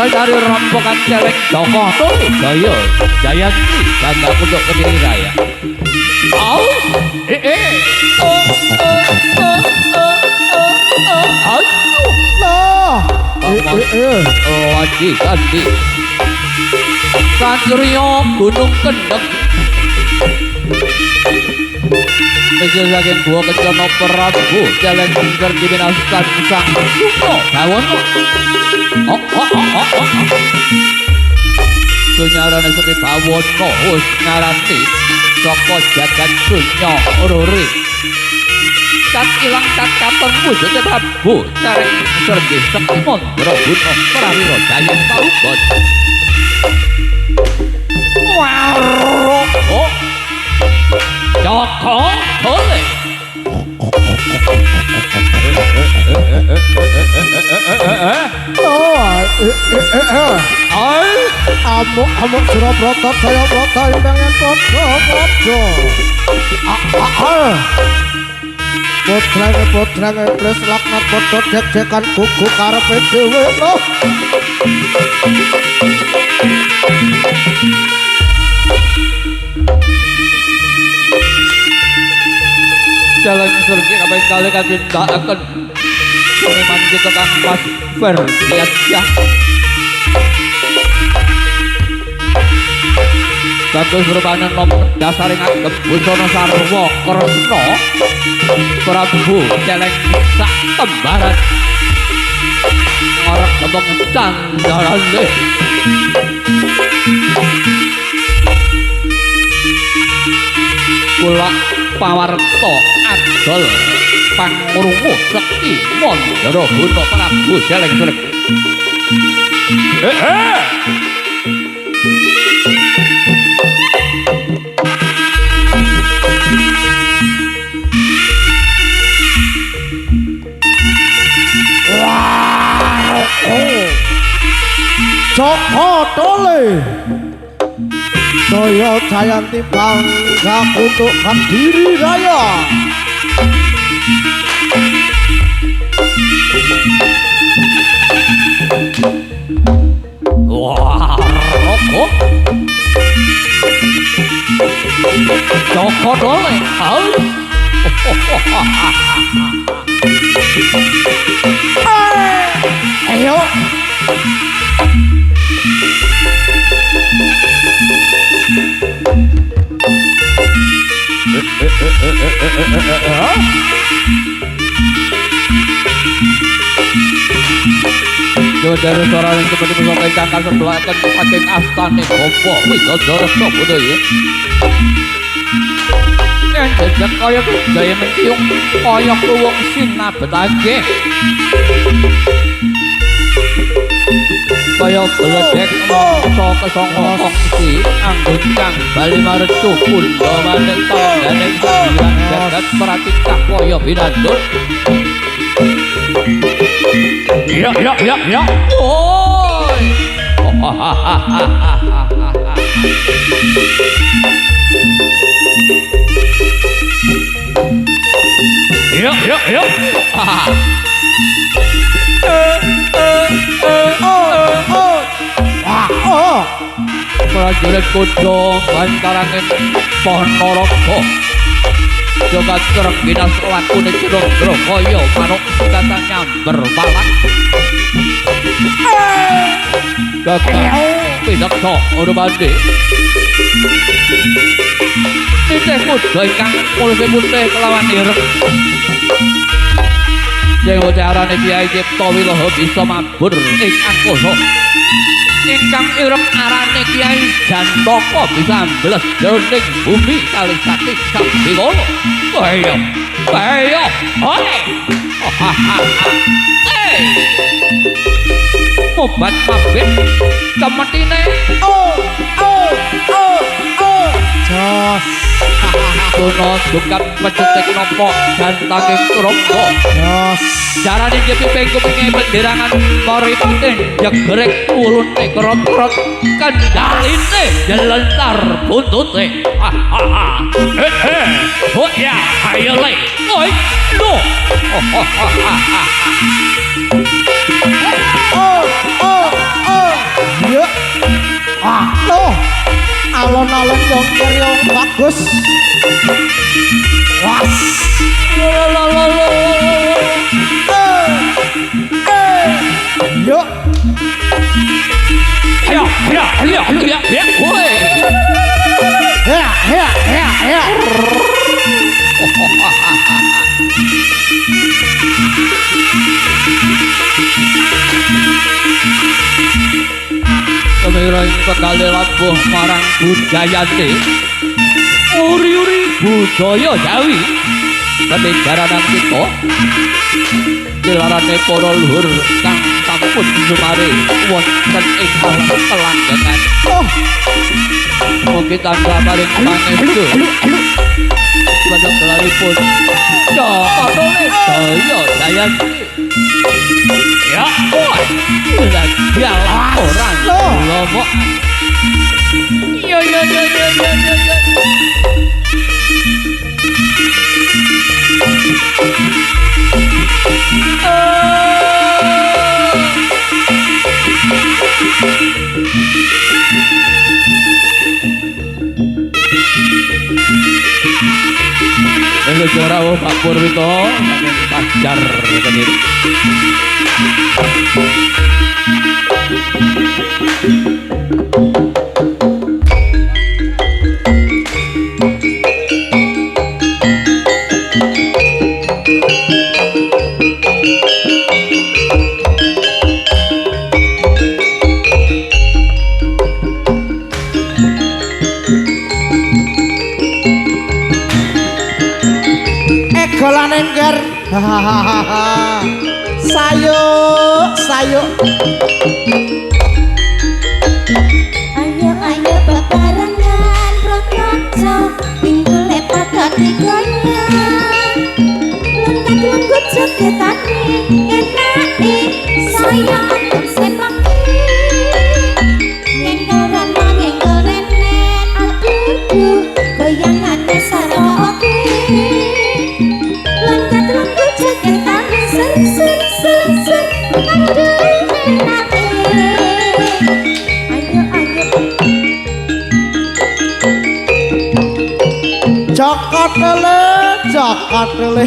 dari rompokan celeng Joko Toli Jaya Jayanti Ganda Punduk Kediri Raya. Aus Wadi Kandi Satrio Gunung Kendeng Meja saking gua Kencana Prabu Celeng Singger Diminaskan Sang Suko Bawono Sunyarane sepi Bawono wis ngarani saka jagat dunya ururi cat ilang cat katon wujude Prabu Celeng Singger Sekti Mandra Guna Prawira Jayang Paugon Waro Joko Toli Amuk Surabrata Jaya Brata imbangan padha-padha. Potrange iblis laknat padha deg-degan gugu karepe dhewe lho. Jalan surga kapan kali katindakaken seniman kita Kang Mas Ferdiansyah bagus rupanya nom dasaring agem busana sarwa kresna Prabu Celeng sak kembaran ngarep kembang candalane kula pawarta adol pangurungu Sekti Mandra Guna Prabu Celeng Singger Joko Toli Jaya Jayanti Bangga Punduk Kediri Raya. Wah, rokok Joko Toli Ayo dari suara yang seperti mensokai cangkal sebelah akan pakai astane Bobo Widodara Sabudaya yang jajak kaya gaya mentiung kaya kuwong sinabetake kaya beledek mongso kesangka kongsi anggun kang bali marecu pundha manik tangganing sembilan jagat pratikah kaya binandut. Ya. Oi. Ya. Prajurit kuda bantarangen Ponorogo Jogat kerep binas lakune Cendra kaya manuk kata nyamber balak Gagah pineksa ora bandi Titih kuda ingkang mulih putih kelawan ireng Dewa carane Kyai Cipta Wilaha bisa mabur ing angkasa ingkang ireng arane Kyai Jantaka bisa mbles jroning bumi kali sakti sakti kono. Kaya. Obat mabit cemetine. Jos. Kuno dukat pecetik nopo jantanging ronggo. Jos. Jarane jepiping kupinge penderangan maripaten jegrek ulune kerot-kerot kendaline jelentar buntute. Oh ya, ayo le. Oi, no. bagus. Was. Yuk. Ayo, ya, woi. Ya. Kemiring kekali labuh marang budayane uri-uri budaya Jawi peninggalan kita dilarane para luhur kang sampun sumare wonten ing pelanggengan mugi tansah paring pangestu pada kelaripun Jokotone daya Jayanti ya boy lagi orang ngomong yo Jora Pak Purwito pacar sendiri. Golan engger. Sayuk. Ayo bebarengan rokoco pinggul lepat dadi goyang lengket jogetane enake saya atur sepake ngenggorene aduh goyangane saroke lengket jogetane ser aduh enake Cokot lele.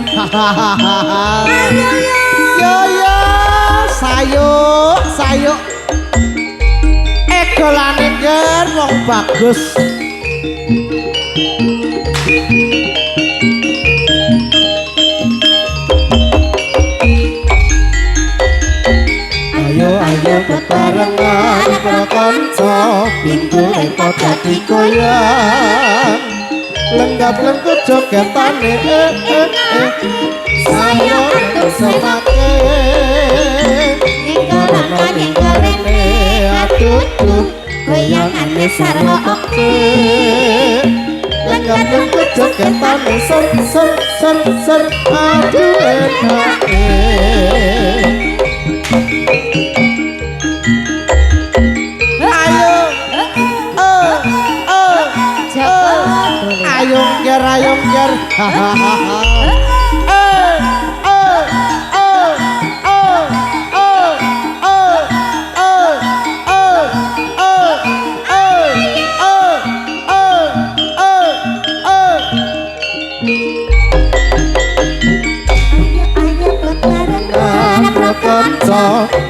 Yo sayuk. Golan engger wong bagus. Ayo bebarengan prakanca pinggul lepot dadi goyang lenggap-lengkut jogetane saya atur sepake nyenggorene aduh goyangane saroke lenggap-lengkut jogetane ser aduh enake ayong ger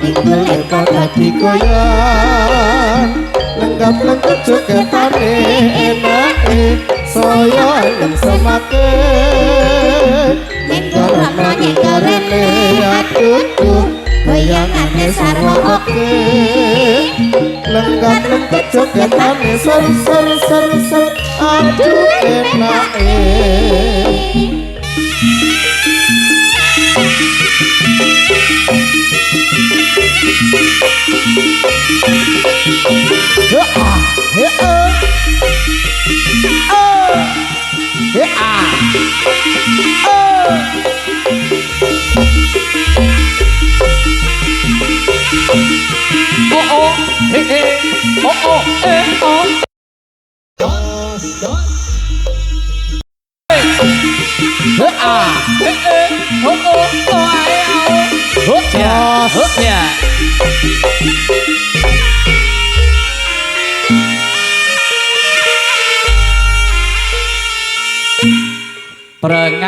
pinggul lepot dadi goyang lenggap-lengkut jogetane enake saya ayam semake nyenggorene aduh goyangane saroke lenggap-lengkut jogetane ser aduh enake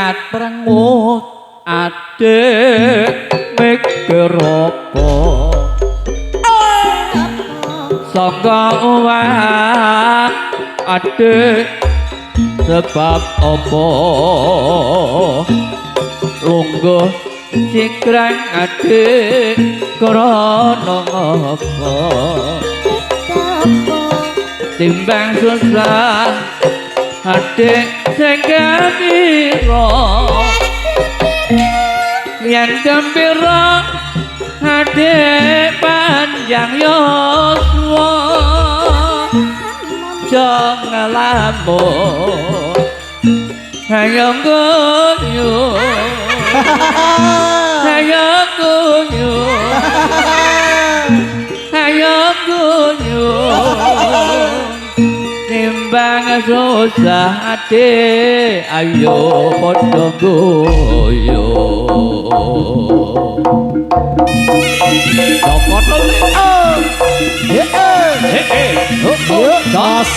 kat prengut adik mikir apa sangka wah adik sebab apa lungguh sikrang adik krana apa timbang susah adik sing gembira yen gembira adik panjang yuswa jangan lamun hayang guyu hayang guyu hayang guyu timbang susah adik ayo padha guyu cokot das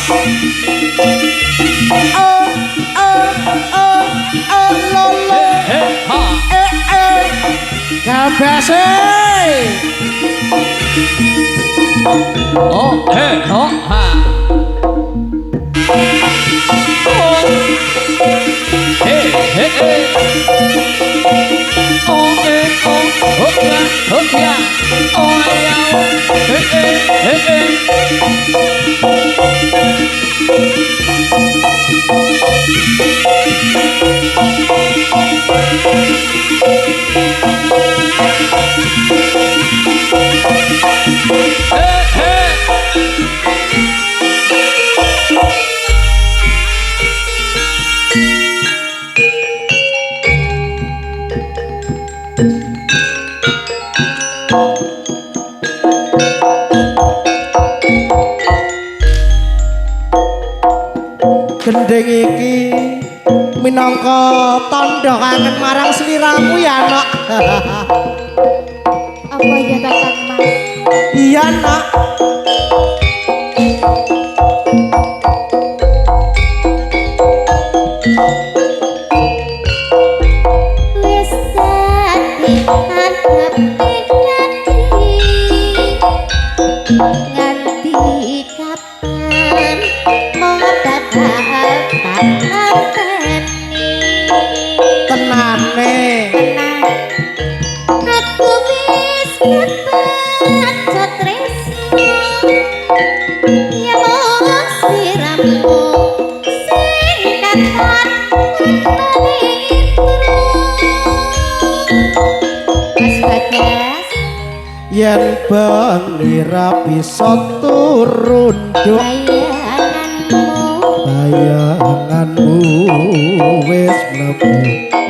lolo kabese oh ha gendeng iki minangka tandha kangen marang sliramu ya nak Apa ya Kakang Mas? iya nak Wis dadi adepe nganti kapan mau bakal tak ngenteni tenane aku wis kebaca tresno ya mong sliramu sing dapat Mas Bagas yen benira bisa turun duk bayanganmu wis mlebu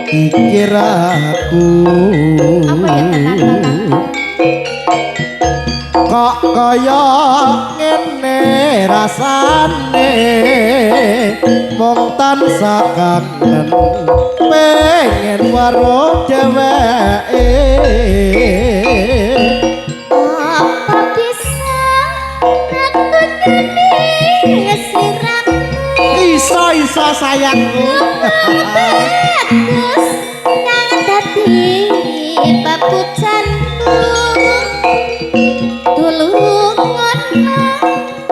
pikiranku kok kaya ngene rasane mung tansah kangen pengen weruh dheweke apa bisa aku jadi sliramu iso sayangku bagus kang dadi papucanku tulungan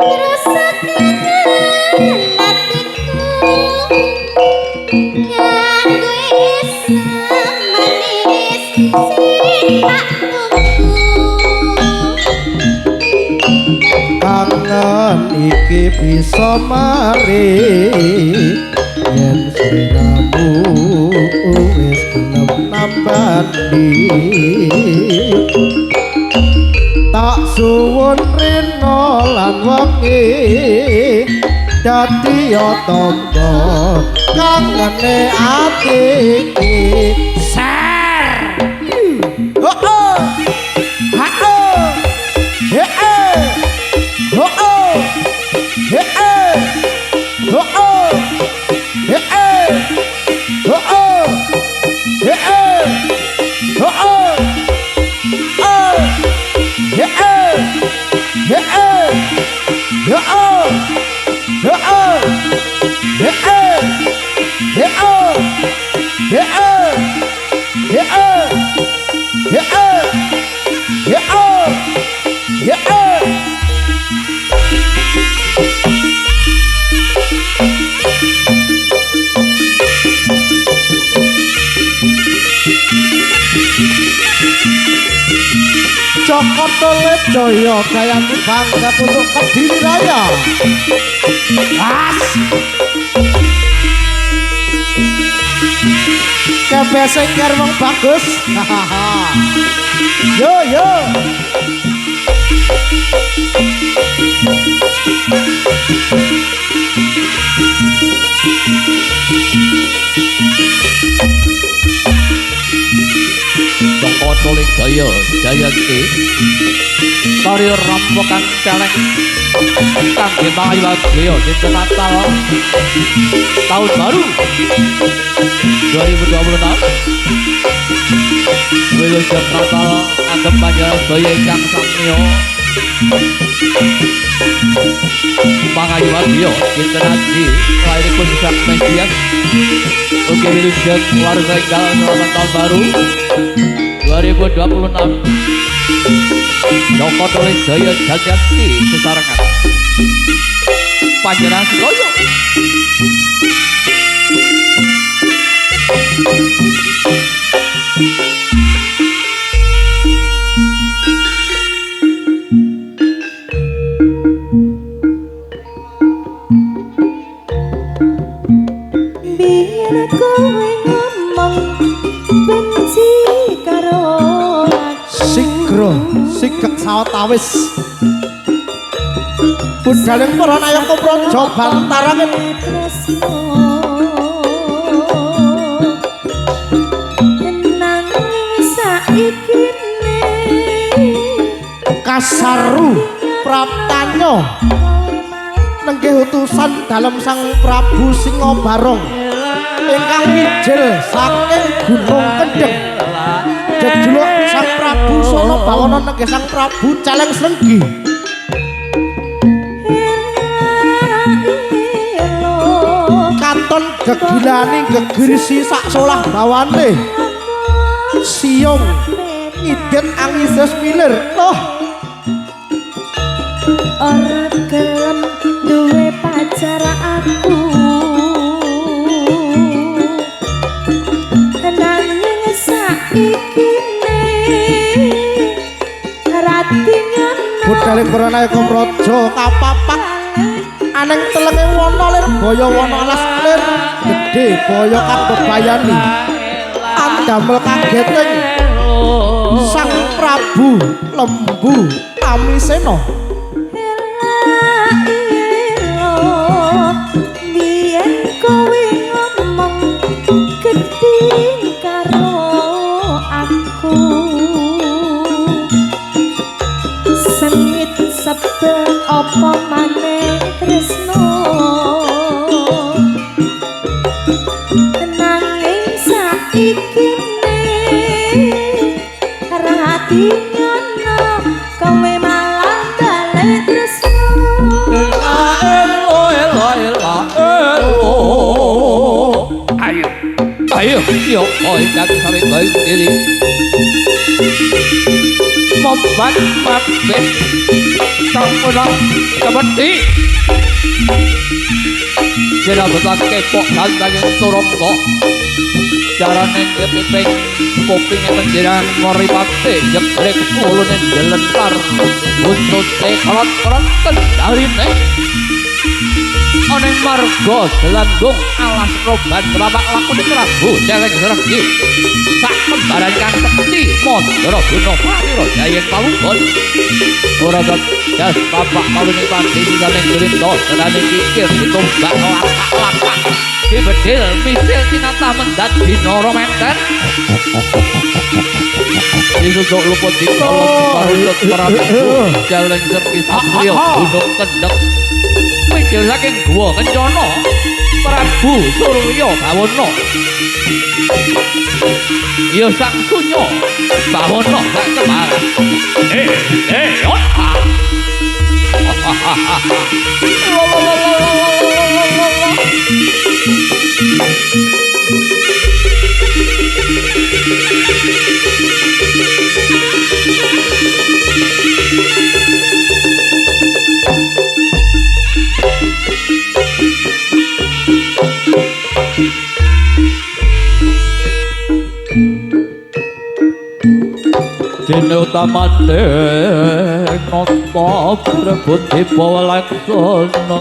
rusak hatiku nganggo isam manis sing tak kangen iki bisa mari yen sliramu wis gelem nambani tak suwun rena lan wengi dadi tangga kangene ati iki sar oh ha oh he oh he oh he Joko Tulit Jaya Jayanti bangga untuk Kediri Raya. As. Kebesek wong bagus. Yo yo. Joko Tulit Jaya Jayanti kari rampokan celeng kangge pangayuwadya dinten Natal tahun baru 2026 wilujeng Natal agem panjenengan sedaya ingkang samiya pangayuwadya dinten Adi lairipun Sang Mesias ugi wilujeng keluarga ingkang selamat tahun baru 2026 Joko Tulit Jaya Jayanti sesarengan panjenengan sedaya biyen kowe ngomong benci karo Sigro sigek sawetawis budhaling para nayaka praja bantarangen kasaru praptanyo nenggih utusan dalem Sang Prabu Singabarong ingkang mijil saking Gunung Kendeng jejuluk Sang Prabu Sono Bawana nenggih Sang Prabu Celeng Srenggi katon gegilani gegirisi sak solah bawane siung idet angises milir toh ora gelem duwe pacar aku nanging saiki rati nyono budhaling para nayaka praja kapapak aneng telenge wana lir baya wana alas lir gedhe baya kabebayani andamel kageting Sang Prabu Lembu Amisena biyen kowe ngomong gedhe karo aku sengit sebel apa maneh tresno nanging saiki rati nyono kowe malah balik tresno ayo yo oi dak sami baik diri mobat mabet sampuna kabati jera betak kepok dalaging turangga carane ngepiping kupinge panjenengan ngoripate jebrek ulune jelentar untute kolot-kolot kendharine oneng marga Delandung alas roban lapak lakune Prabu Celeng Srenggi sak kembaran kang sekti Mandara Guna Pratira Jayeng Palunggon ora das bapak kawuning pati saling grinda serane kikir ditumbak lapak-lapak dibedil misil tinatah mendat dina romenten disujuk luput di kolom parusut Prabu Celeng Srenggi Satriya Gunung Kendheng midil saking guwa kencana Prabu Surya Bawana ya sang sunya Bawana sak kembaran otak utamane nata Prabuti Pawalaksana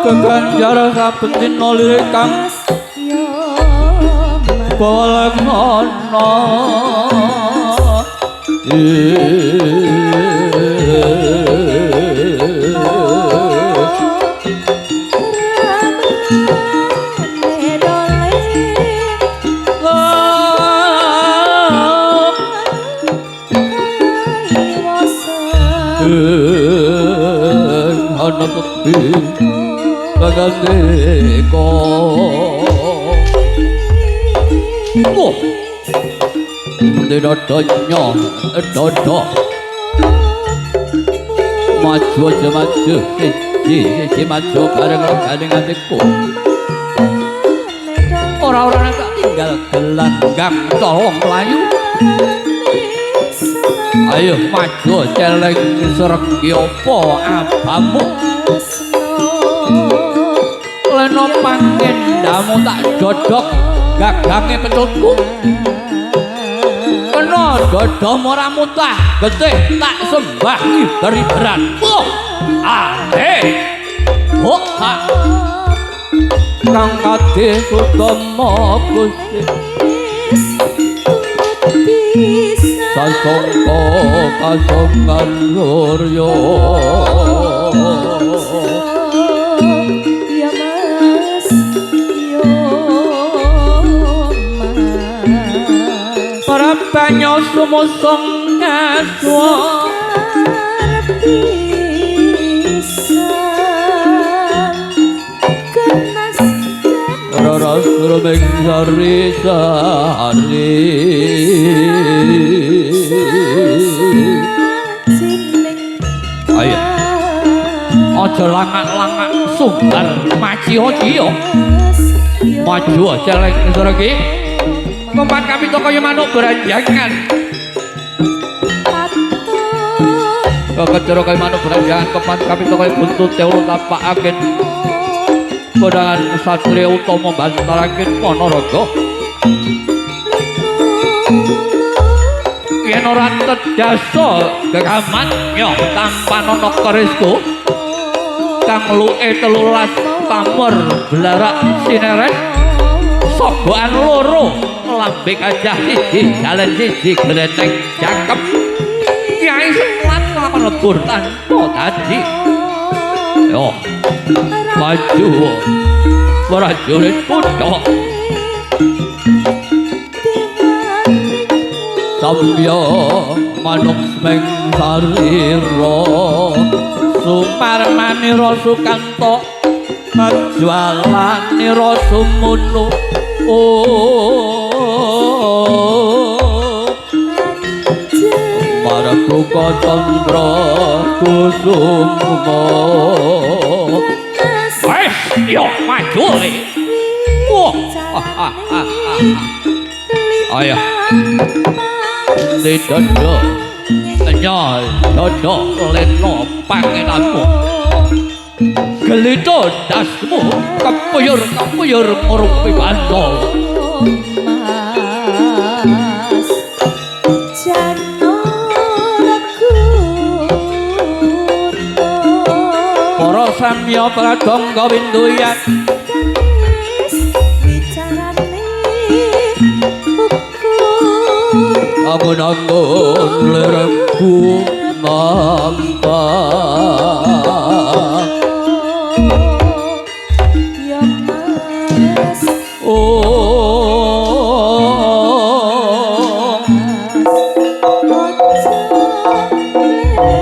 keganjar saben dina lirik kang Pawalaksana ana tepi bagandeka Dodonyo dodo maju aja maju siji maju bareng gandeng adikku ora-ora tak tinggal gelanggang tolong melayu ayo maju celeng sregi apa abamu leno pangendamu tak dodok gagange petutku kena dodomu ora mutah getih tak sembah ibar-ibaran ha kang kadhe utama Gusti sasongko kasongan surya ya mas yo mas para banyo sumusung ngaswa Rara surmeng sari-sari ayo aja langak-langak sumbar maci-oci maju celeng sore iki kompak kapita kaya manuk beranjangan kekecara kaya manuk beranjangan kompak kapita kaya buntut teulu tapakaken Kodangan satria utama bantaraken Panaraga yen ora tedasa gegamannya tampan ana kerisku kang luke 13 pamor blarak sineret sogokan loro lambe kajah siji jalan siji gleteng cakep Kyai Semlat lawan lebur tanpa dadi yo maju prajurit pucuk samya manuk meng sarira sumarmanira sukanta jualanira sumunu Marakuka Candra Kusuma yo maju ayo didodo nyol dodo leno pangenanmu gelito dasmu kepuyur ngurupi bandol para samya pradangga winduyan angun-angun lerengku nampak ya mas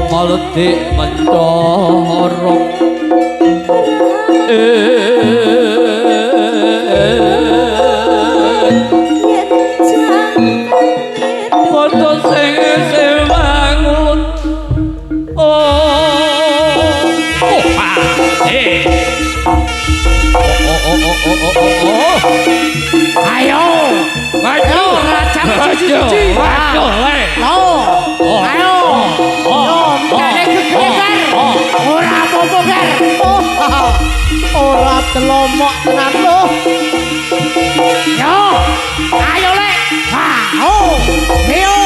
maleti mencorong Foto sing isih mangut. Ayo. Maju, raja maju, maju, le. Ayo. Kene geger. Ora apa-apa, Ger. Ora telomok tenan lho. Yo. Ayo, Le. Heo.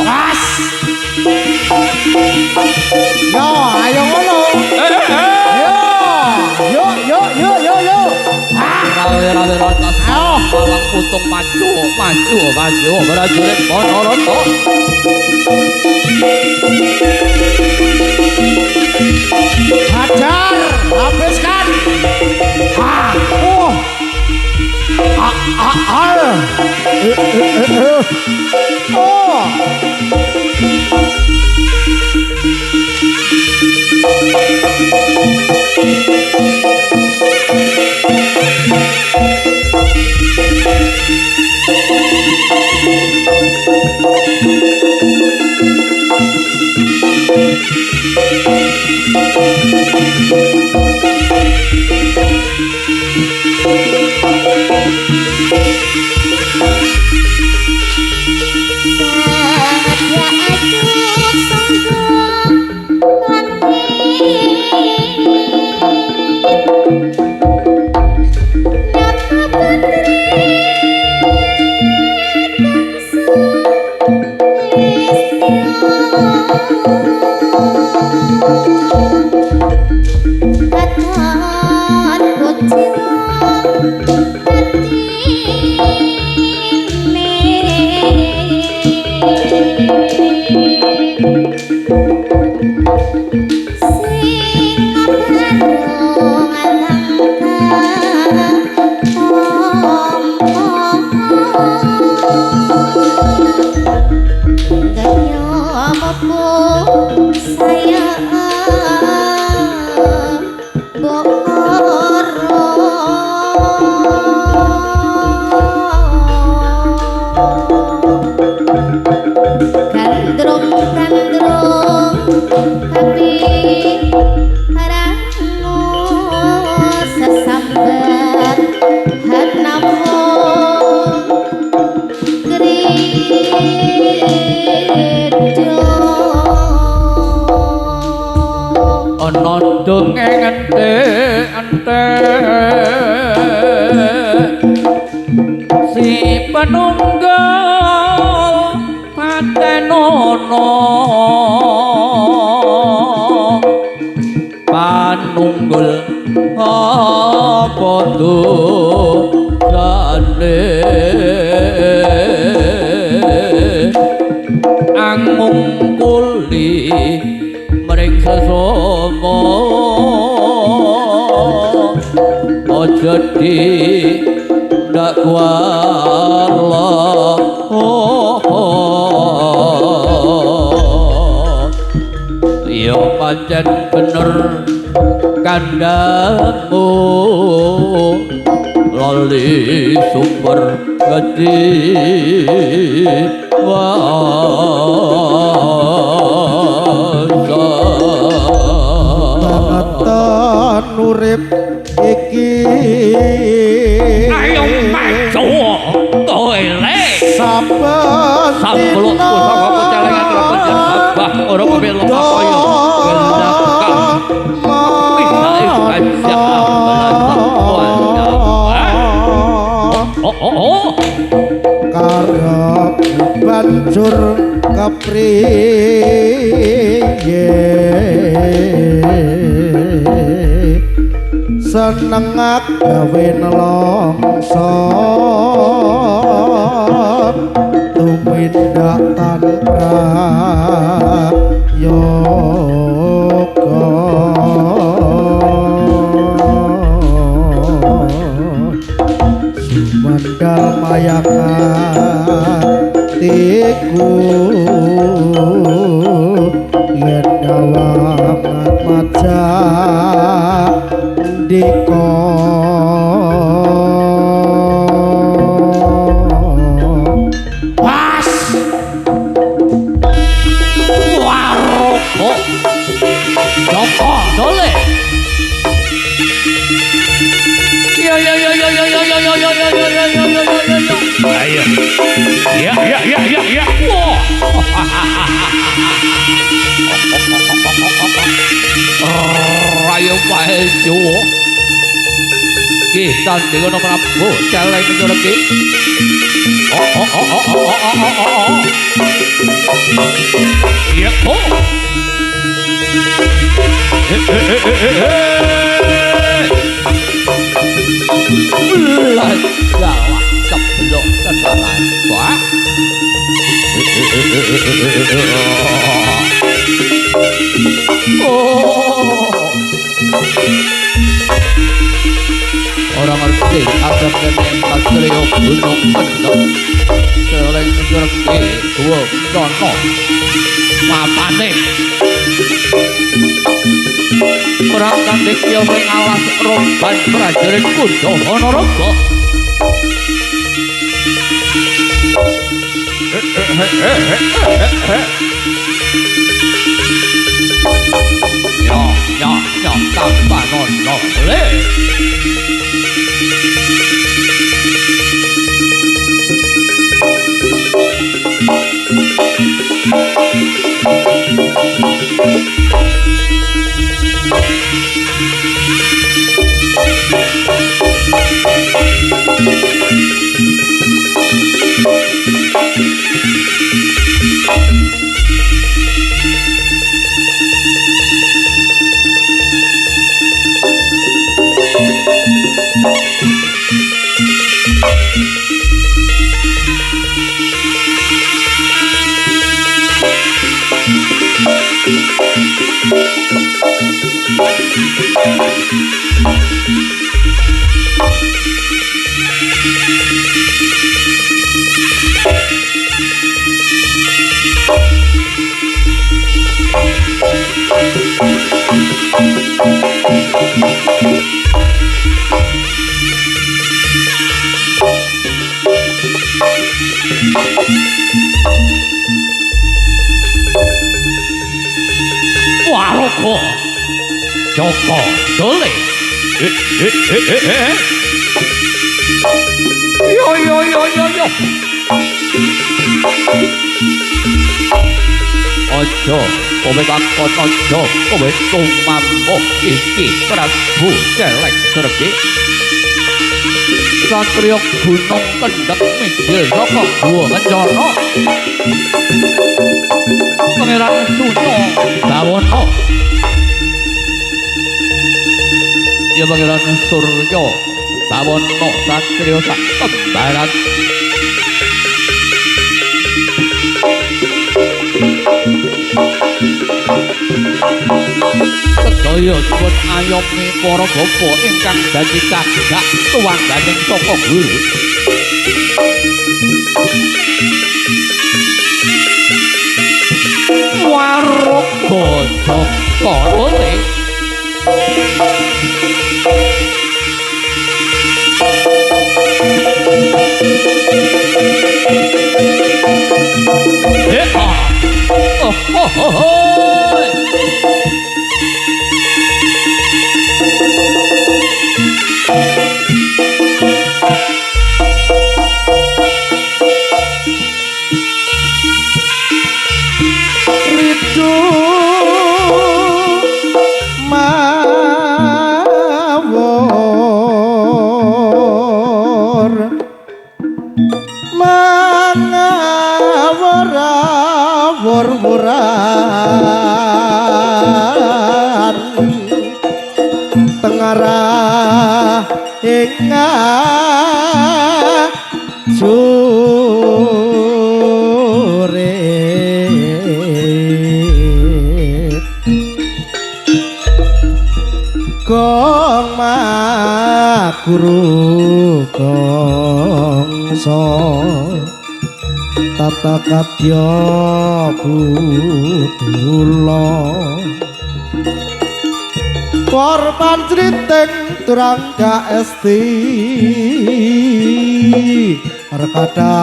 Mas. Yo, ayo ngono. Yo. Rawe-rawe rotas. Palang putung maju, prajurit Ponorogo. Hajar, habiskan. Panunggal patenono panunggul apa dosane angung kuli mring sesama aja di dakwala ya pancen bener kandhamu lali sumber gede Tangan urip iki ayo maju toile saben sampeluk saka celengan kepenjen babah ora kepelo kaya gelakkan pindah kajak karep banjur kepriye seneng gawe nelongso tumindak tanpa yoga mandal mayakatiku yen nyawangan maca diko pas waroko Joko dole yo yo yo yo yo yo yo yo yo yo yo yo yo yo yo yo ayo ya ya ya ya ya wah rayo wae yo ki sandinga Prabu celeng njur ki iya kok Jawa ceblok tenanan wah orang ngerti ada kening Satrio Gunung Kendeng seleng ngerti dua dono mapane orang kandik yang mengawas romban prajurit Kundo Honorogo ya tanpa nonole Waroko Joko dole yo yo yo yo yo ojo kowe bakon ojo kowe tumambo iki Prabu celeng sergi Satrio Gunung Kendeng minggil saka Guwa Kencana Pangeran Suno Bawono ya Pangeran Suryo Bawono Satrio sak kembaran sedaya dipun ayomi para bapa ingkang dadi cagak tuwangganing saka guru Waroko Joko dole tengarah inga jure gong ma guru gong mangsa tata kadya budula korban jriting turangga esti rekada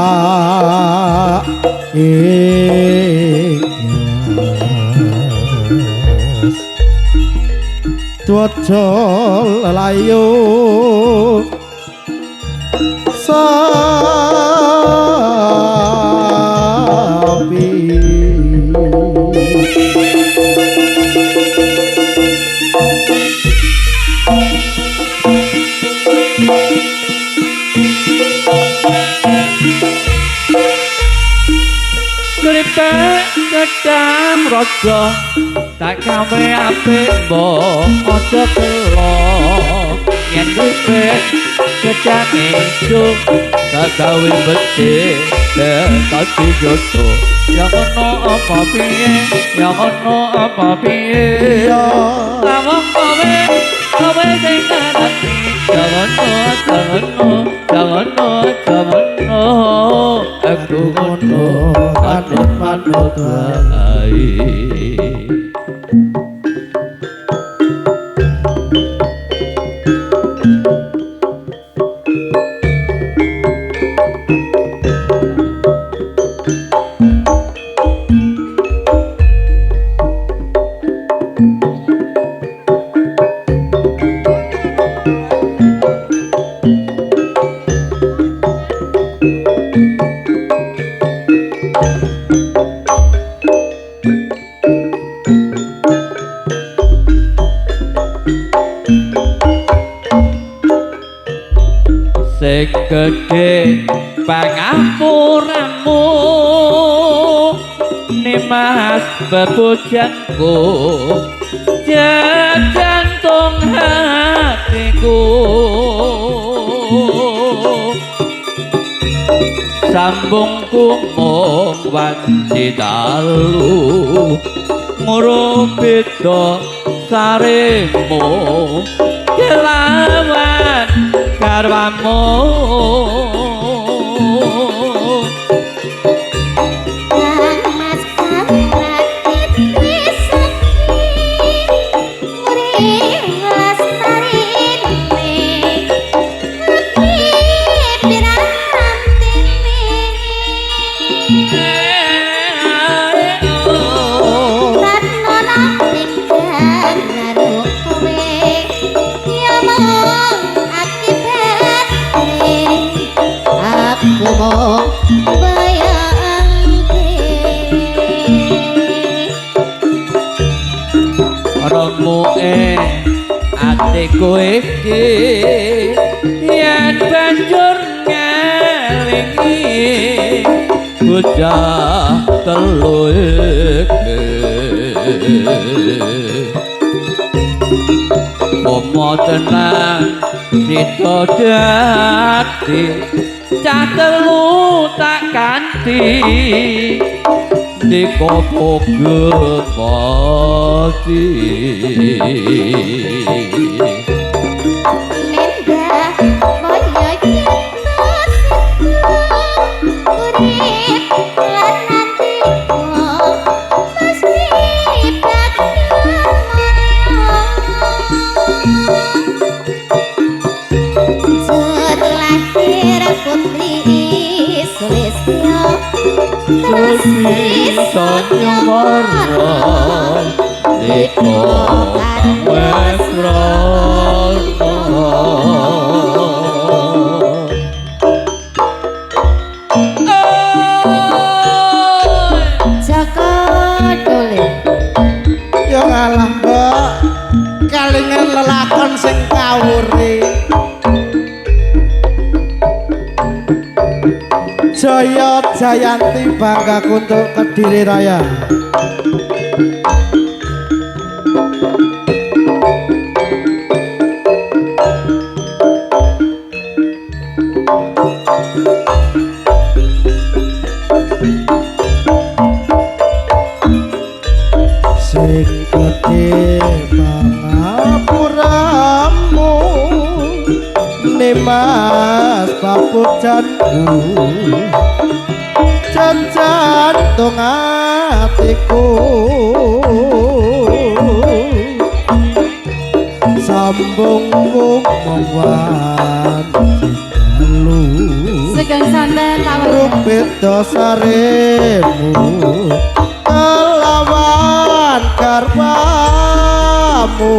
Dwaja lelayo sapi Kripik gedang raja tak gawe apik mbok aja telo yen kripik gedang ijo tak gawe becik dadi joto ya ono apa piye ya ono apa piye ya awak kowe sing ngerti jangan aku ngono manut wae sing gedhe pangampuramu nimas bebojangku jantung hatiku sambungku mung wanci dalu ngurupita saremu kelawan karwamu Mas kamrakit wisukti muring lestarine tapi pirantine Ratno nang karo kowe ya mong aku mau bayangke remuke atiku iki yen banjur ngelingi bocah telu iki Momo tenang sida dadi cah telu tak ganti dikopo gemati mendah moyo cinta urip lan nantiku mesti Jur lahir putri Sulistyo terus bisa nyamara diko Jaka Dole ya ngalah mbak kalingan lelakon sing kawuri Jaya Jayanti bangga untuk Kediri Raya sing gedhe pangapuramu nimas pujanku jantung atiku sambung kumawan lu Sugeng santen tawon rupit dosaremu kelawan karbamu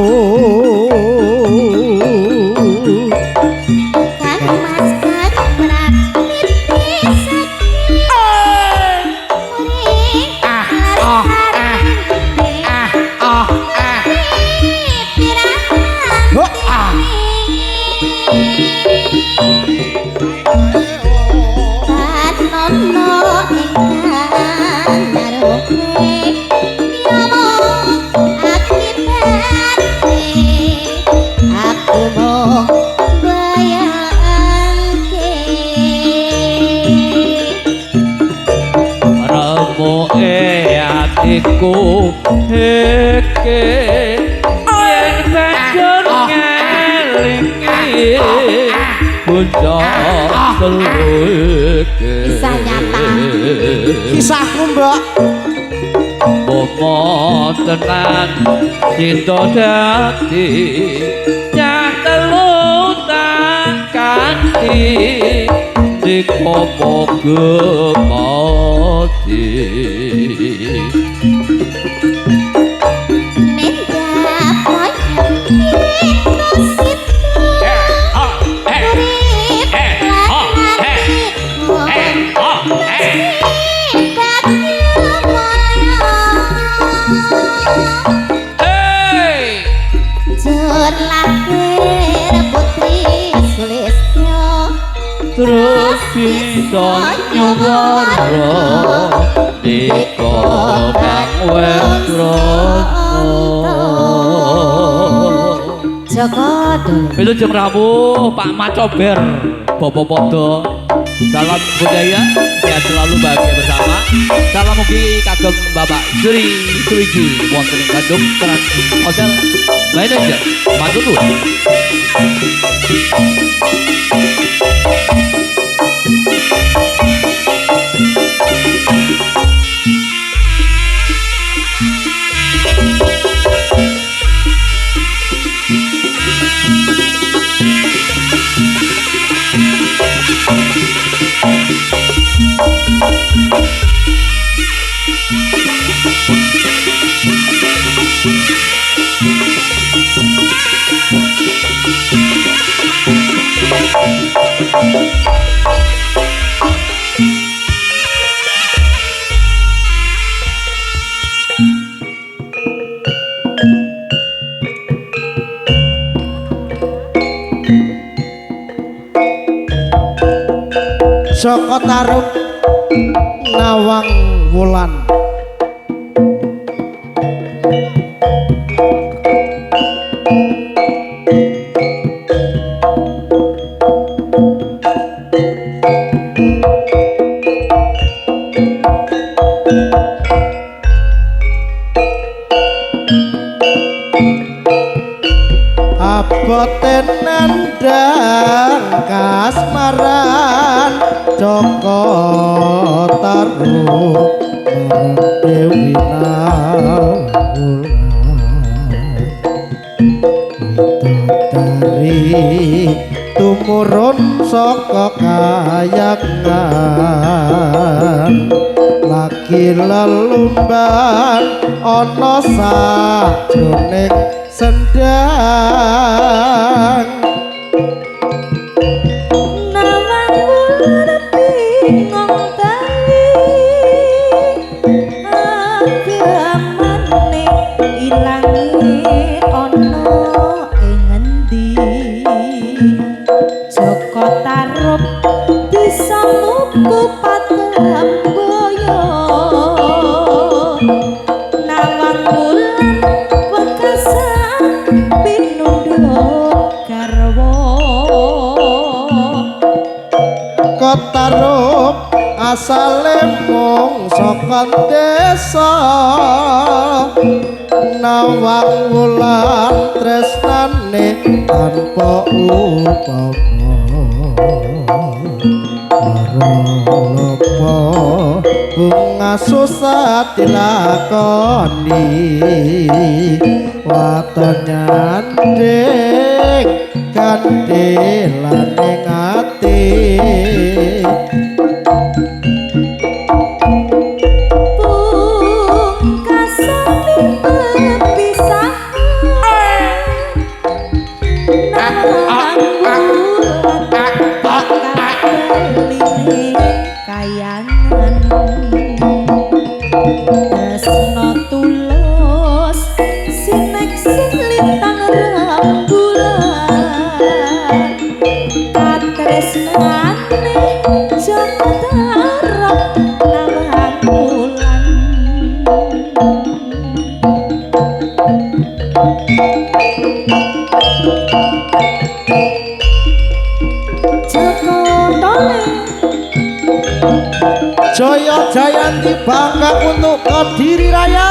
Iku heke yen banjur ngelingi bocah seleke Kisah nyata. kisahku mbak momo tenan sida dadi nyatelu tak kanthi dikopo gemati terus bisa nyuwara dika kang wesrana Joko Dole itu jeng rawuh Pak Macober Bobo Podo salam budaya ya selalu bahagia bersama salam mugi kagem Bapak Sri Suwiji wonten ing Bandung Trans Hotel Manager matur nuwun Joko Tarub Nawang Wulan aboten nandang kasmaran Joko Tarub marang Dewi Nawulan widodari tumurun saka kayangan lagi lelumban ana sajroning sendang Nawang wulan bingung bali agamane ilange ana ing ngendi Joko Tarub bisa muku patem boyo Nawang wulan wekasan pinundhut garwa Kotarub asale mung saka desa Nawang Wulan tresnane tanpa upama Lopo bunga susah dilakoni waton nyanding kandelan ing ati Jaya Jayanti bangga untuk Kediri Raya.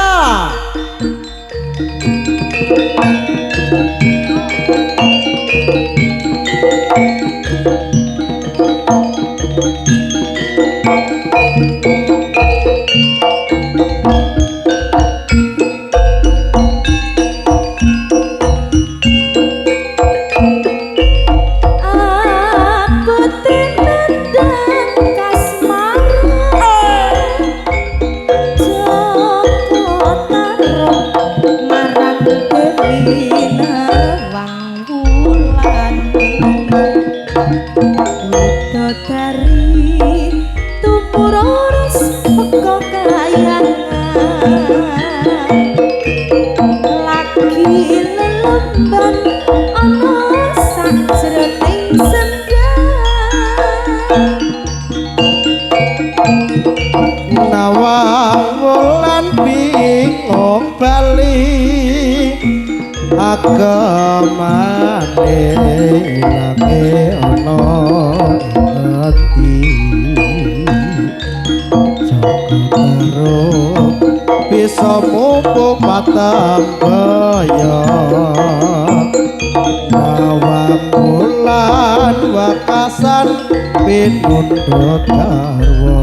Agamane ilange ana ati Jogotaro bisa mupu patambaya Nawang bulan wakasan pinundha garwa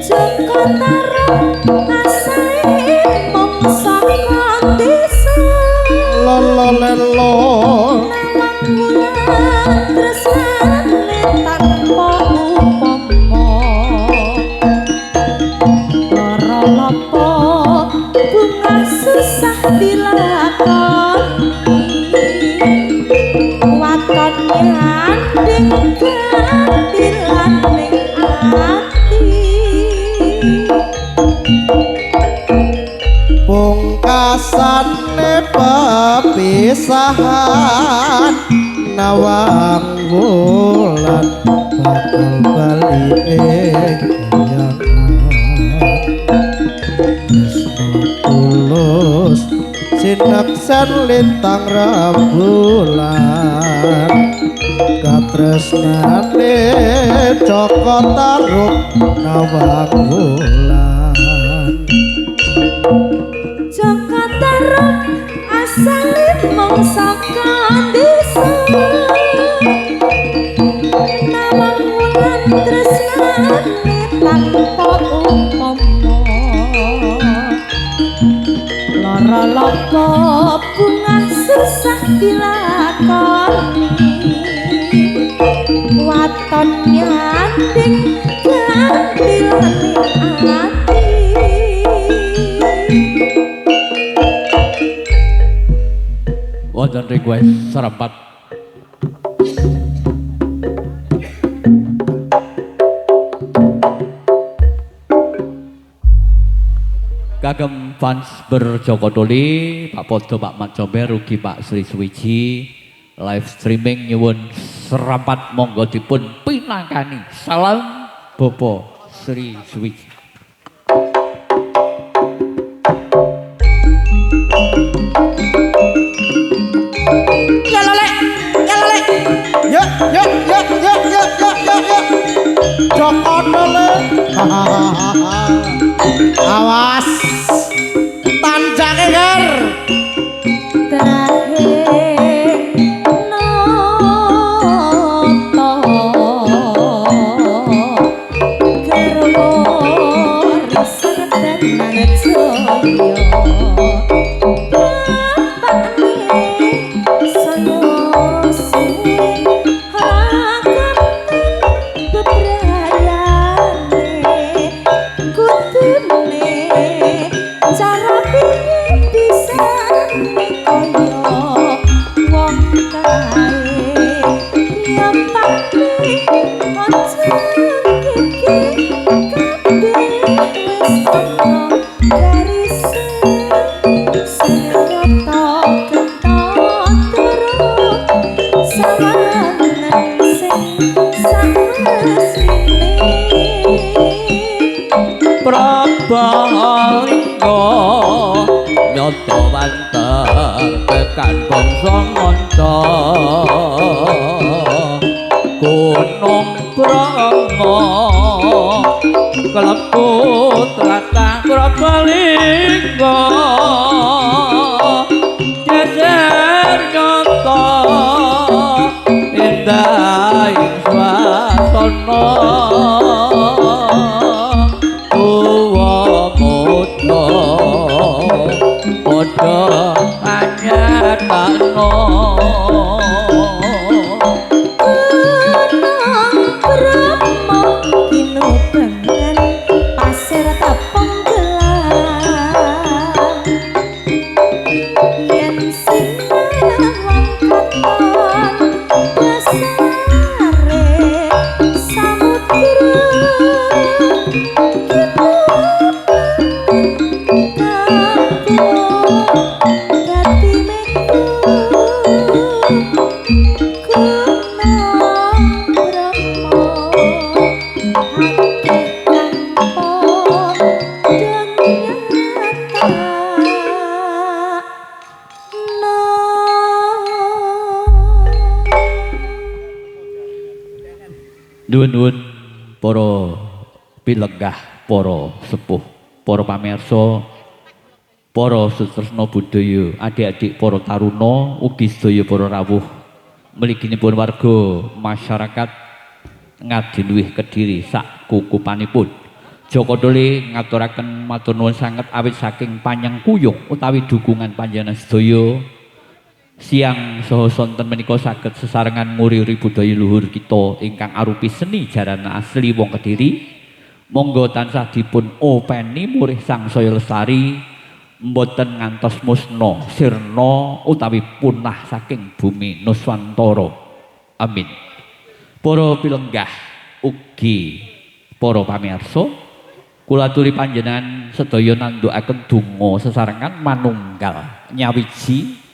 Jogotaro asale mangsa lolo lelo nawang tresnane tanpa upama lara lapo bunga susah dilakoni waton nyanding kandilan ning ati pungkasane pepisahan nawang wulan bakal bali ing tulus sineksan lintang rembulan katresnane Joko Tarub nawang wulan Jogotaro asale mangsa kandisa nawang wulan tresnane tanpa upama lara lapa bunga susah dilakoni waton nyanding kandilane ati wonten request serempat kagem fans berjokodoli Pak Podo Pak Mat Comber ugi Pak Sri Suwiji live streaming nyuwun serempat monggo dipun pinangkani salam Bopo Sri Suwiji. ya lele ya Joko lele awas tanjake ger Trahing noto Prabalingga nyoto wanter tekan bangsa manca Gunung Brahma klebu tlatah Prabalingga jejer nyoto indah ing swasana padha anyatano Brahma pinubengan pasir tepung gelang yen sinawang katon besare samudra Nuwun para pilenggah, para sepuh, para pamirsa, para sutresna budaya, adik-adik para taruna, ugi sedaya para rawuh mliginipun warga masyarakat Ngadiluwih Kediri sak kukupanipun. Joko Dole ngaturaken matur nuwun sanget awit saking panyengkuyung utawi dukungan panjenengan sedaya siang saha sonten menika saged sesarengan nguri-uri budaya luhur kita ingkang arupi seni jarana asli wong Kediri. Monggo tansah dipun openi murih sangsaya lestari mboten ngantos musna sirna utawi punah saking bumi Nuswantara. Amin. Para pilenggah ugi para pamirsa, kula aturi panjenengan sedaya nandhukaken donga sesarengan manunggal nyawiji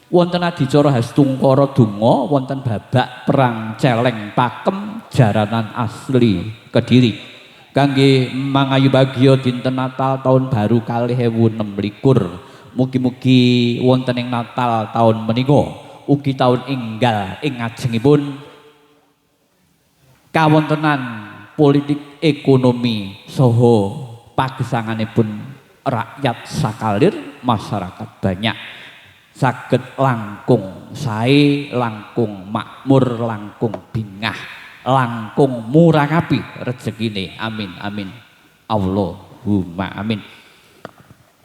wonten adicara Hastungkara donga wonten babak perang celeng pakem jaranan asli Kediri kangge mangayu bagya dinten Natal tahun baru 2026. Mugi-mugi wonten ing Natal tahun menika ugi tahun enggal ing ngajengipun kawontenan politik ekonomi saha pagesanganipun rakyat sakalir masyarakat banyak saged langkung sae, langkung makmur, langkung bingah, langkung murakapi rezekine. Amin amin. Allahumma amin.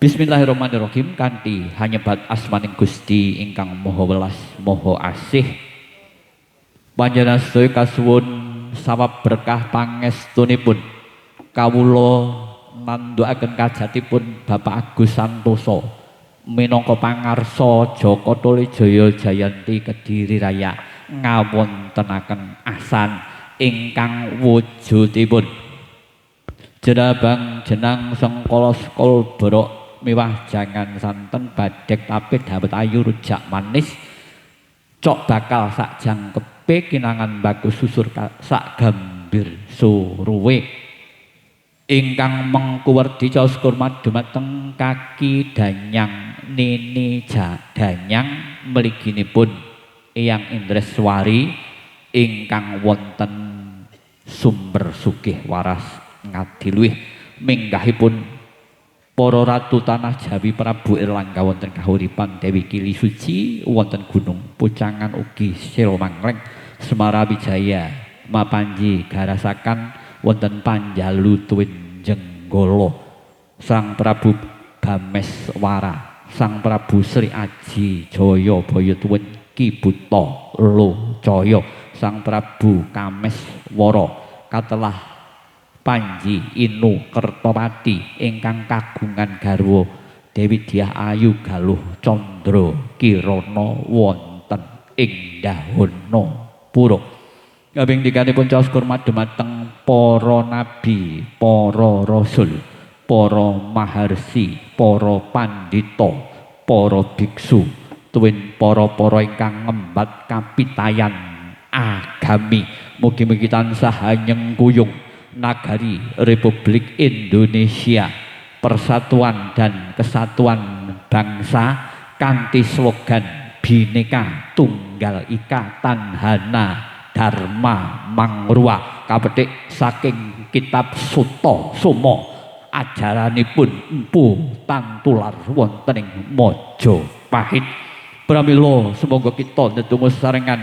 Bismillahirrahmanirrahim. Kanthi hanyebat asmaning Gusti ingkang Maha Welas Maha Asih, panjenengan sedaya kasuwun sawab berkah pangestunipun kawula nandhukaken kajatipun Bapak Agus Santoso minangka pangarsa Joko Tole Jaya Jayanti Kediri Raya ngawontenaken asan ingkang wujudipun jenabang jenang sengkala skol borok miwah jangan santen badhek tapih dawet ayu rujak manis cok bakal sak jangkepe kinangan bagus susur sak gambir suruwe ingkang mengkuwerdi caos kurmat dumateng kaki danyang nini danyang mliginipun Eyang Indreswari ingkang wonten sumber sugih waras Ngadiluwih minggahipun para ratu tanah Jawi Prabu Erlangga wonten kahuripan Dewi Kili Suci wonten Gunung Pucangan ugi Silmangreng Semarawijaya Mapanji garasakan wonten Panjalu Tuwin Jenggala Sang Prabu Bameswara Sang Prabu Sri Aji Jaya Bayatuwin Ki Buta Locaya Sang Prabu Kameswara katelah Panji Inu Kertopati ingkang kagungan garwa Dewi Dyah Ayu Galuh Candra Kirana wonten ing Dahana Pura. Kaping tiganipun caos kurmat dumateng para nabi, para rasul, para maharsi, para pandita, para biksu, tuwin para-para ingkang ngembat kapitayan agami mugi-mugi tansah nyengkuyung nagari Republik Indonesia, persatuan dan kesatuan bangsa kanthi slogan Bhinneka Tunggal Ika Tanhana Dharma Mangruah kapetik saking kitab Sutta Soma ajaranipun Empu Tantular wonten ing Majapahit. Pramila semoga kita ndedonga sarengan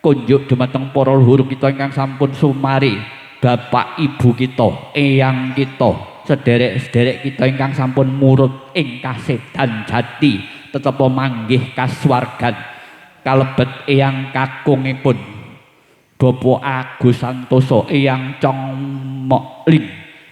kunjuk dumateng para leluhur kita ingkang sampun sumari, bapak ibu kita, eyang kita, sederek-sederek kita ingkang sampun murut ing kasedan jati tetep manggih kasuwargan kalebet eyang kakungipun Bapak Agus Santoso, eyang Cong Mokling,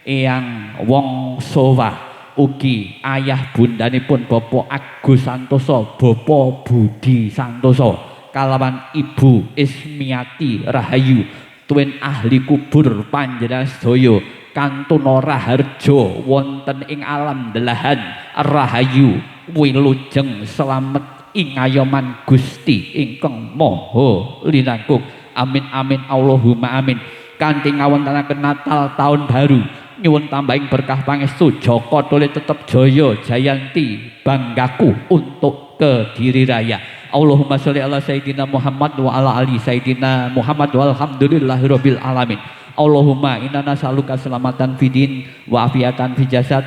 eyang Wong Sowa, ugi ayah bundanipun Bapak Agus Santoso, Bapak Budi Santoso kalawan Ibu Ismiati Rahayu, tuwin ahli kubur panjenengan sedaya kantuna raharja wonten ing alam delahan rahayu wilujeng slamet ing ayoman Gusti ingkang Maha Linangkung. Amin amin Allahumma amin. Kanthi ngawontenaken Natal tahun baru nyuwun tambahing berkah pangestu Joko Tole tetep jaya jayanti banggaku untuk Kediri Raya. Allahumma sholli ala Sayyidina Muhammad wa ala ali Sayyidina Muhammad walhamdulillahirabbil alamin. Allahumma inna nas'aluka selamatan fidin wa afiatan fi jasad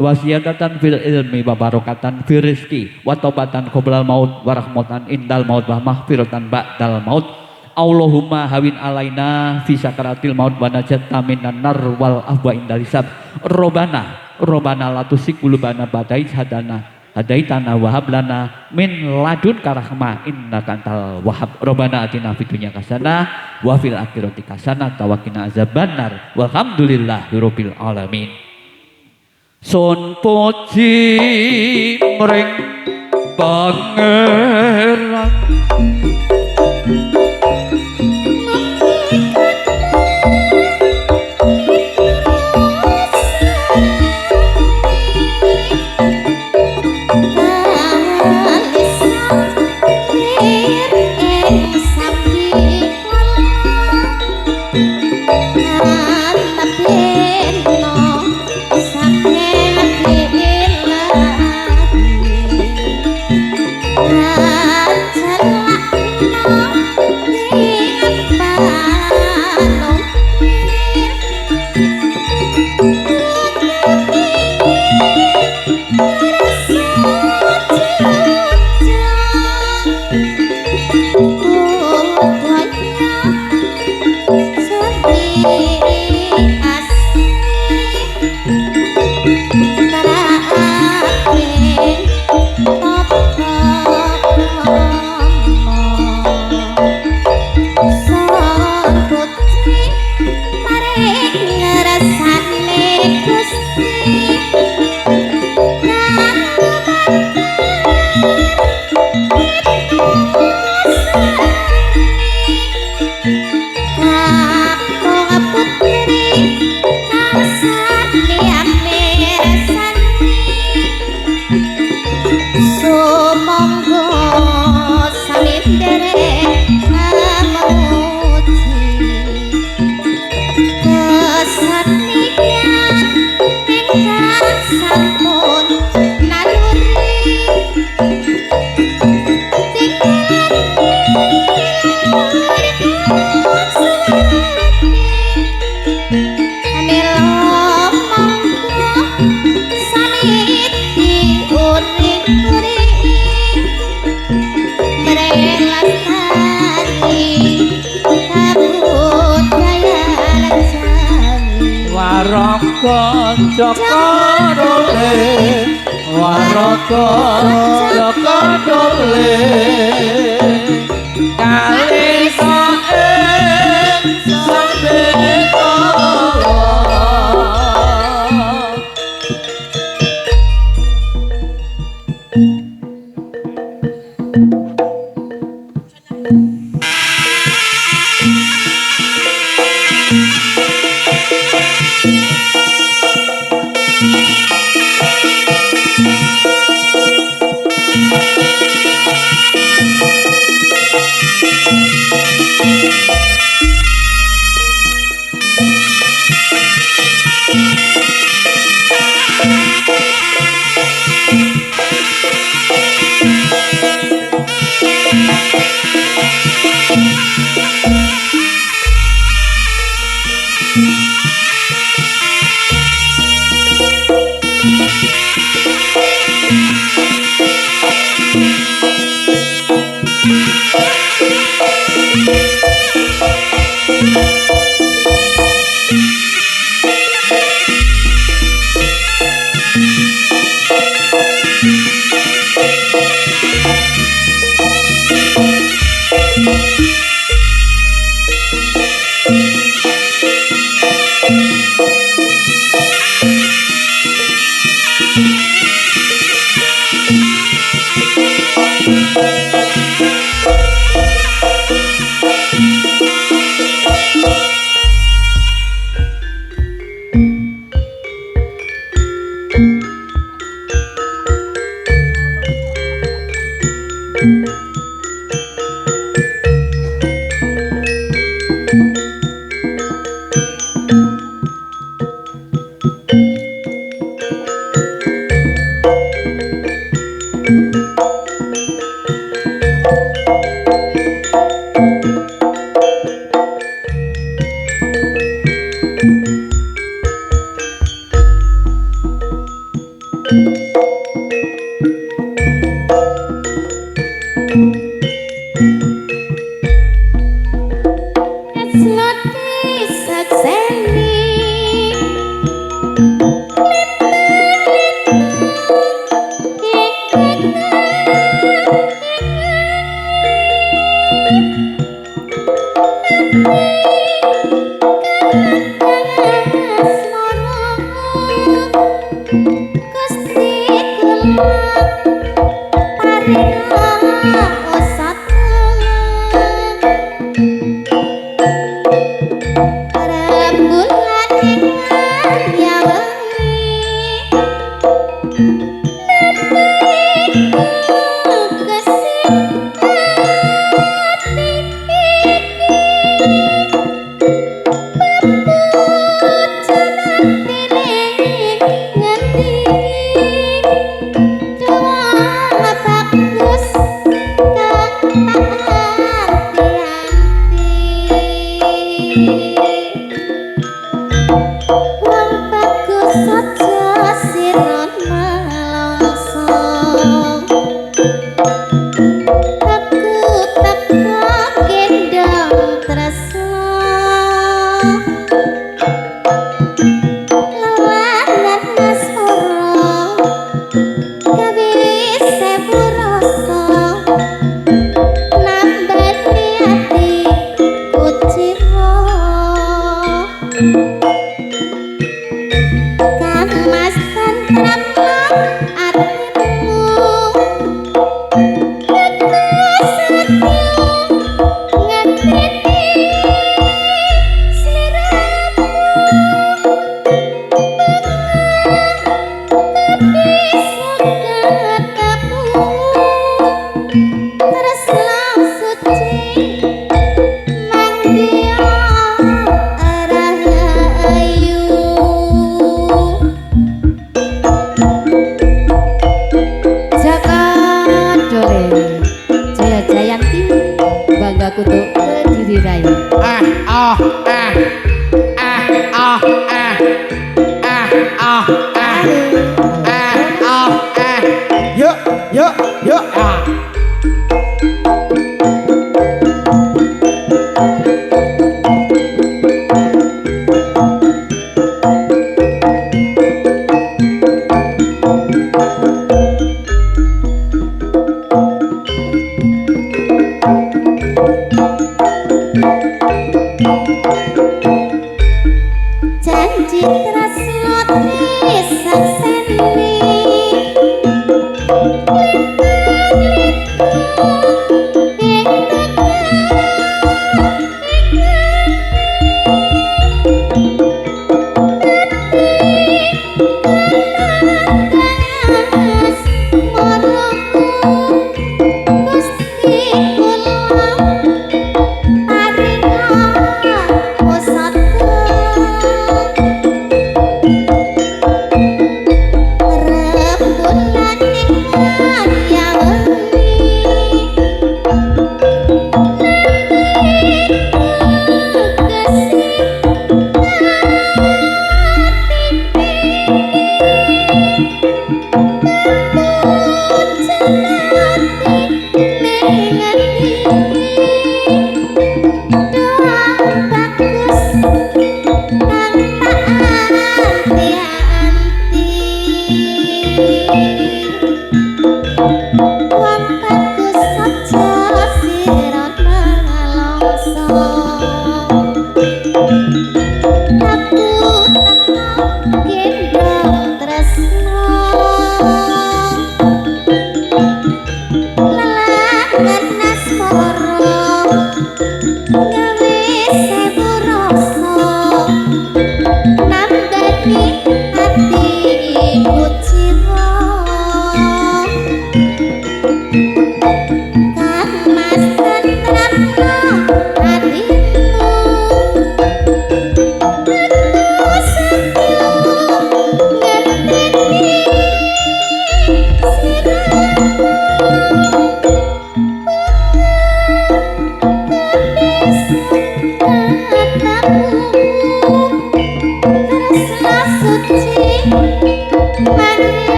wa ziyadatan fil ilmi wa barakatan fil rizqi wa taubatan qoblal maut wa rahmatan indal maut wa maghfiratan ba'dal maut. Allahumma hawin alaina fi sakaratil maut wa najatan minan nar wal afwa indal hisab. Robbana la tusik qulubana ba'da idh hadaitana wa hab lana min ladunka rahmah innaka antal wahhab. Robbana atina fid dunya hasanah wa fil akhirati hasanah wa qina azabannar. Walhamdulillahirabbil alamin. Sun puji mring pangeran Joko Dole Waraka Joko Dole kali saeng sampe kala.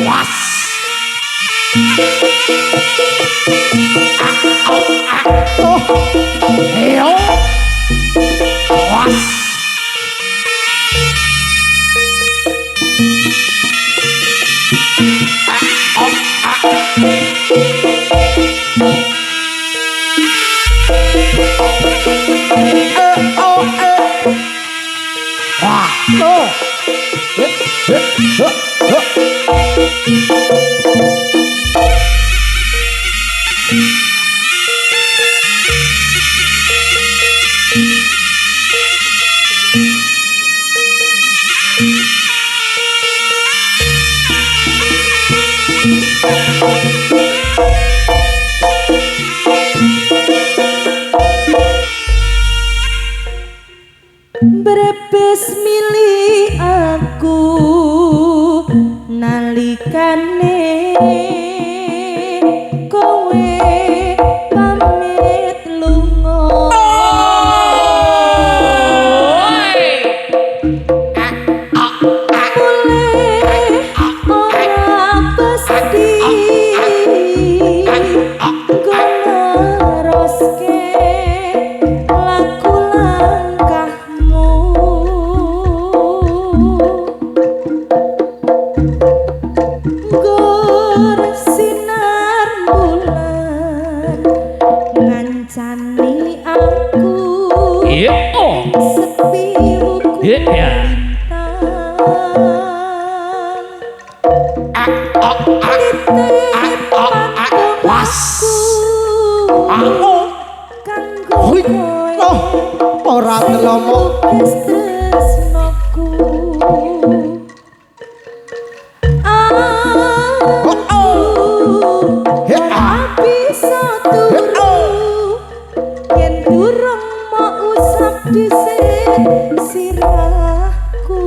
Was. Heo. Was. Brebes milih aku nalikane kowe pamit lunga. Mulai ora pasti goneroske laku langkahmu. Gor sinar bulan ngancani aku sepi buku bintang. Titip pantungku kanggo kowe Ora telomo. tresnoku. Ora bisa turu yen durung mau usap dhisik sirahku.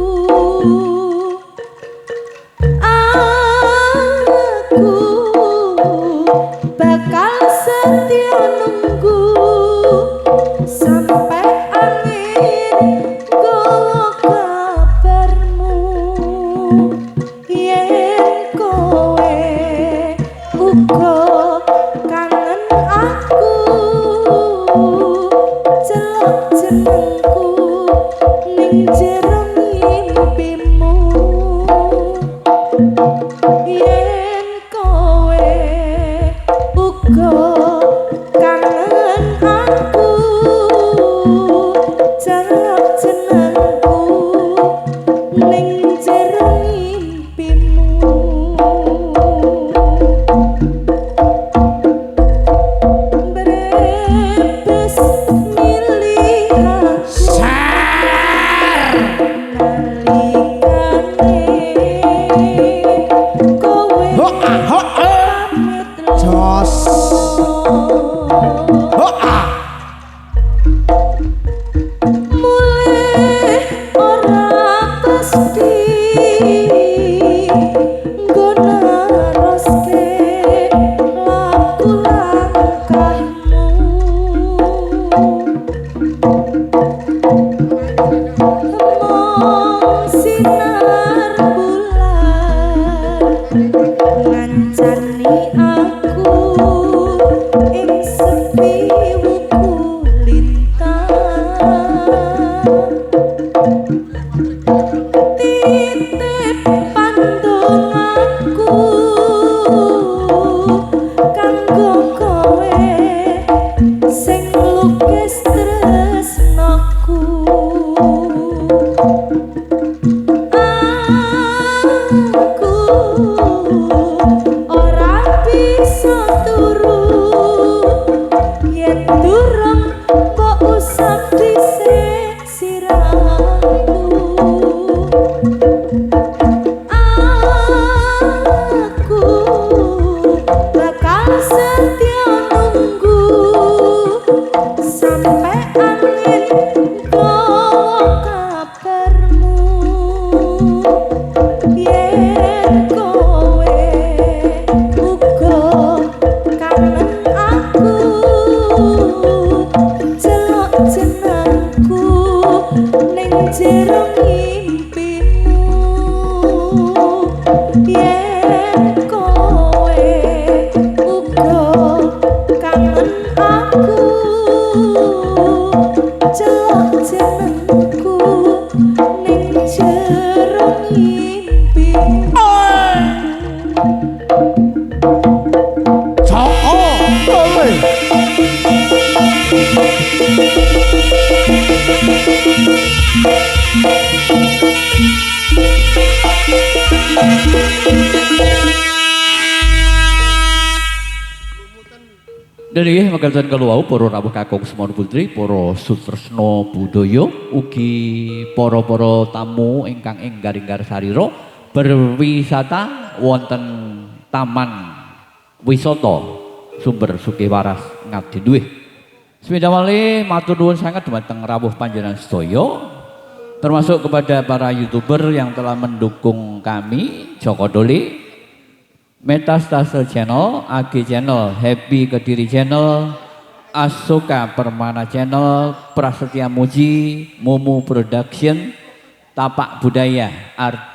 Aku bakal setia nunggu sampai angin gowo kabarmu. Yen kowe uga kangen aku, celok jenengku ning jero mimpimu. Yen kowe uga kangen aku, celok jenengku ning jero mimpimu. Brebes milih aku nalikane kowe pamit Jos. mulai ora pasti goneroske laku langkahmu. Mong sinar bulan ngancani aku ing sepi wuku lintang. Titip pandongaku kanggo kowe sing lukis tresnaku. Aku ora bisa turu yen durung mbok usap dhisik sirahku. ning jero mimpimu yen kowe uga kangen aku celok jenengku ning jero mimpimu Joko Dole. Dan ini mekaten keluau para rawuh kakung Semar Putri, para sutresna budaya ugi para tamu ingkang enggar-enggar sarira berwisata wonten Taman Wisata Sumber Sugih Waras Ngadi Duwih. Sepeda malih matur nuwun sangat dumateng rawuh panjenengan sedaya termasuk kepada para YouTuber yang telah mendukung kami, Joko Dole, Metastase Channel, AG Channel, Happy Kediri Channel, Asoka Permana Channel, Prasetya Muji, Momo Production, Tapak Budaya, Art